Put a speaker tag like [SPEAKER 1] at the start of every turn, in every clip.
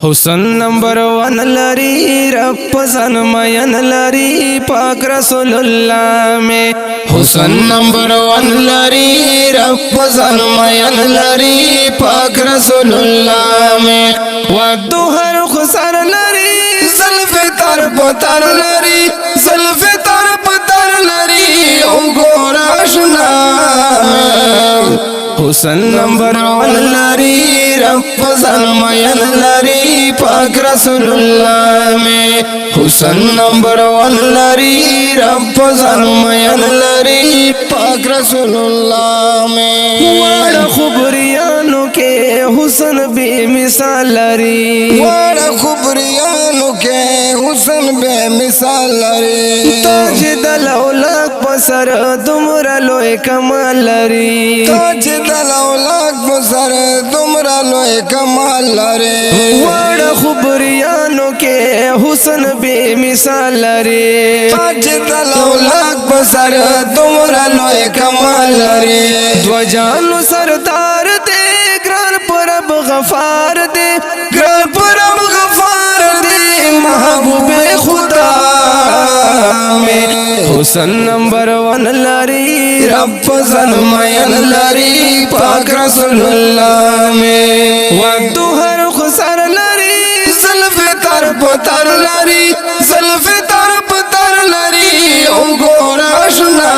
[SPEAKER 1] हुसन number one लरी रब पसंद मयन लरी पाक रसूलुल्लाह में। हुसन नंबर वन लरी रब पसंद मयन लरी पाक रसूलुल्लाह में। वदुहर खुसर लरी ज़ल्फ़े तरफ तर लरी ज़ल्फ़े तरफ तर लरी उगोरा आशना में। हुसन नंबर वन लरी रब पसंद मयन लरी पाक रसूलुल्लाह में। हुसन नंबर वन लरी रब पसंद मयन लरी पाक रसूलुल्लाह में। वाड़ा खुबरियानो के हुसन बेमिसाल लरी
[SPEAKER 2] वाड़ा खुबरियानो के हुसन बेमिसाल लरी।
[SPEAKER 1] ताज दलौलक पसर तुमरा लोए कमाल लरी।
[SPEAKER 2] ताज दलौलक पसर तुमरा लोए कमाल लरी।
[SPEAKER 1] वाड़ा खुबरियानो के हुसन बेमिसाल लरी।
[SPEAKER 2] ताज दलौलक पसर तुमरा लोए कमाल लरी।
[SPEAKER 1] ध्वजानु सरदार दे ग्रान परब गफार दे ग्रान परब गफार दे महबूबे खुदा में। हुसन नंबर वन लरी रब पसंद मयन लरी पाक रसूलुल्लाह में। वदुहर खुसर लरी ज़ल्फ़े तरफ तर लरी ज़ल्फ़े तरफ तर लरी उगोरा आशना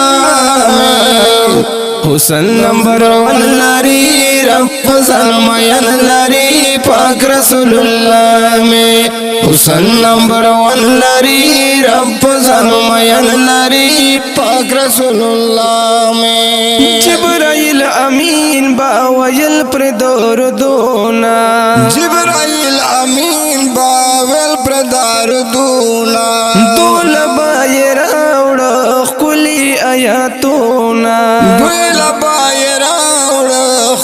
[SPEAKER 1] में। हुसन नंबर वन लरी रब पसंद मयन लरी पाक रसूलुल्लाह में। हुसन नंबर वन लरी रब पसंद मयन लरी पाक रसूलुल्लाह में। जिब्राइल अमीन बावयल प्रदोर दोना
[SPEAKER 2] जिब्राइल अमीन बावल प्रदार दूना।
[SPEAKER 1] दूल बाये रावड़ कुली आयातोना
[SPEAKER 2] दूला बाये रावड़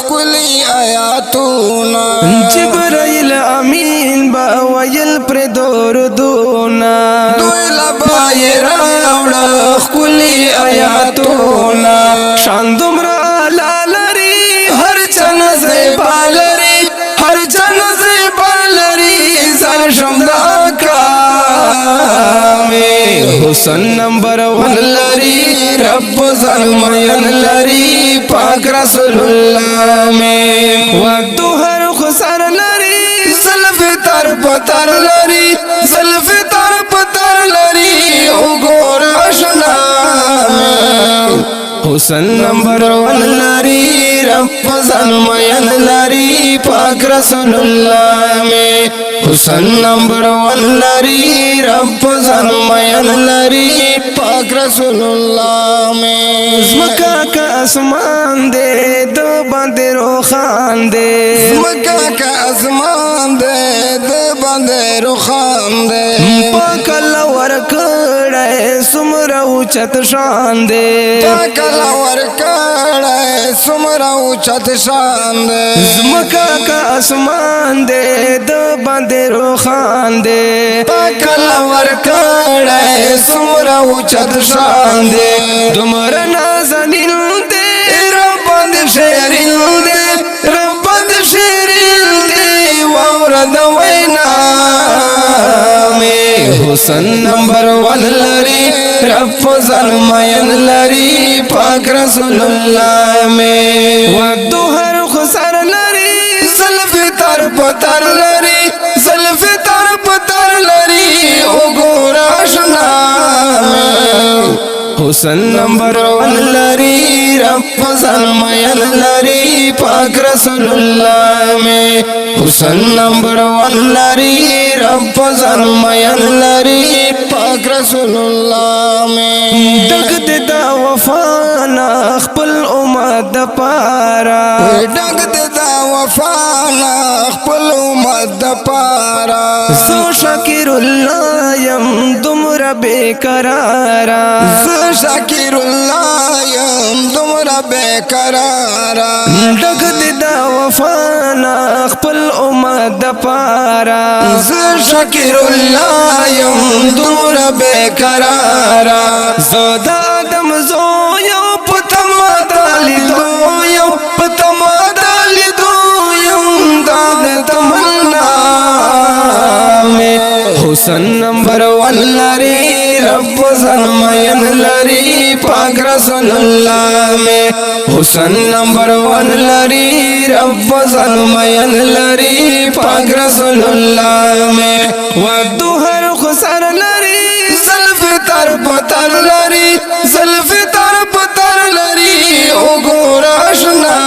[SPEAKER 2] कुली आयातोना।
[SPEAKER 1] जिब्राइल अमीन बावयल प्रदोर दोना
[SPEAKER 2] दूला बाये रावड़
[SPEAKER 1] कुली आयातोना। शान दुमरा लालरी हर चन से बालरी हर चन से बालरी सर शमदा का में। हुसन नंबर वन लरी रब पसंद मयन लरी पाक रसूलुल्लाह में। वदुहर खुसर लरी ज़ल्फ़े तरफ तर लरी ज़ल्फ़े तरफ तर लरी उगोरा आशना में। हुसन नंबर वन लरी रब पसंद मयन लरी पाक रसूलुल्लाह में। हुसन नंबर वन लरी रब पसंद मयन लरी पाक रसूलुल्लाह में। मक्का का आसमान दे दो बंदे रोखान दे
[SPEAKER 2] मक्का का आसमान दे दो बंदे रुखान दे।
[SPEAKER 1] पाकलवर कड़े सुमरा उचत शान दे
[SPEAKER 2] पाकलवर कड़े सुमरा उचत शान दे।
[SPEAKER 1] मक्का का आसमान दे दो बंदे रोखान दे पाकलवर कड़े सुमरा उचत शान दे। तुमरा नाज़नीन दे रब्बंद शेरिल दे रब्बंद शेरिल दे वरद वैना में। हुसन नंबर वन लरी रब पसंद मयन लरी पाक रसूलुल्लाह में। वदुहर खुसर लरी ज़ल्फ़े तरफ तर लरी ज़ल्फ़े तरफ तर लरी उगोरा आशना में। हुसन नंबर वन लरी रब पसंद मयन लरी पाक रसूलुल्लाह में। हुसन नंबर वन लरी रब पसंद मयन लरी पाक रसूलुल्लाह में। डग देता वफाना खपल उमद पारा
[SPEAKER 2] डग देता वफाना खपल उमद पारा।
[SPEAKER 1] सो शाकिरुल्लाह यम तुमरा बेकरारा
[SPEAKER 2] शाकिरुल्लाह यम तुमरा बेकरारा।
[SPEAKER 1] डग देता वफाना खपल उमद पारा शाकिरुल्लाह यम तुमरा बेकरारा। ज़ोदा आदम ज़ोयो पतमा दाली दोयो पतमा दाली दोयो दाद तमन्ना हुसन नंबर 1 लरी रब ज़लमयन लरी पाक रसूलुल्लाह में हुसन नंबर 1 लरी रब ज़लमयन लरी पाक रसूलुल्लाह में वदुहर खुसर लरी ज़ल्फ़ तर पतर लरी ज़ल्फ़ तर पतर लरी ओ गोराशना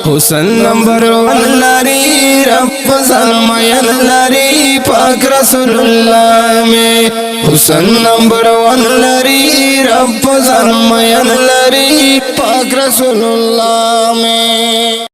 [SPEAKER 1] हुसन नंबर 1 लरी रब ज़लमयन लरी पाक रसूलुल्लाह में हुसन नंबर 1 लरी रब ज़लमयन लरी पाक रसूलुल्लाह में।